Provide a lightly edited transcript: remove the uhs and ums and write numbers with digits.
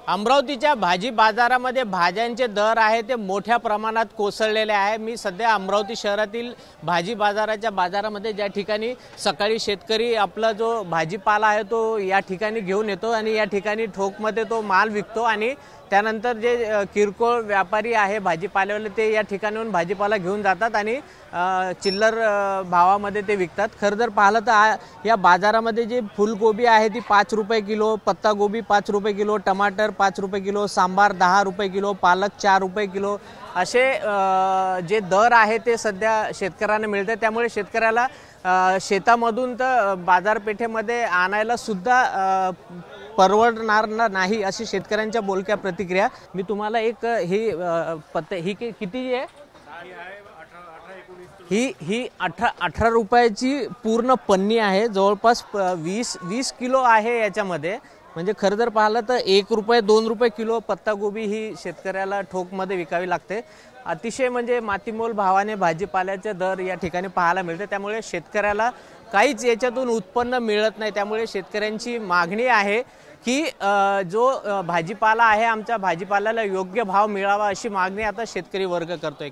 अमरावतीच्या भाजी बाजारामध्ये भाज्यांचे दर आहे ते मोठ्या प्रमाणात कोसळलेले आहे। मी सध्या अमरावती शहरातील भाजी बाजारामध्ये ज्या ठिकाणी सकाळी शेतकरी आपला जो भाजीपाला आहे तो या ठिकाणी घेऊन येतो आणि या ठिकाणी ठोकमध्ये तो माल विकतो आणि त्यानंतर जे किरकोळ व्यापारी आहे भाजीपाल्यावाले ते या ठिकाणाहून भाजीपाला घेऊन जातात आणि चिल्लर भावामध्ये ते विकतात। खरं जर पाहिलं तर या बाजारामध्ये जे फुलगोबी आहे ती 5 रुपये किलो, पत्ता गोबी 5 रुपये किलो, टमाटर 5 रुपये किलो, सांबार 10 रुपये किलो, पालक 4 रुपये किलो असे जे दर आहे ते सध्या शेतकऱ्यांना मिळते। त्यामुळे शेतकऱ्याला शेतामधून तर बाजारपेठेमध्ये आणायला सुद्धा परवडणार नाही अशी शेतकऱ्यांच्या बोलक्या प्रतिक्रिया। मी तुम्हाला एक ही किती आहे ही 18 रुपयाची पूर्ण पन्नी आहे, जवळपास 20 किलो आहे याच्यामध्ये। म्हणजे खरं जर पाहिलं तर 1 रुपये 2 रुपये किलो पत्तागोबी ही शेतकऱ्याला ठोकमध्ये विकावी लागते। अतिशय म्हणजे मातीमोल भावाने भाजीपाल्याचे दर या ठिकाणी पाहायला मिळते। त्यामुळे शेतकऱ्याला काहीच याच्यातून उत्पन्न मिळत नाही। त्यामुळे शेतकऱ्यांची मागणी आहे की जो भाजीपाला आहे आमच्या भाजीपाल्याला योग्य भाव मिळावा अशी मागणी आता शेतकरी वर्ग करतोय।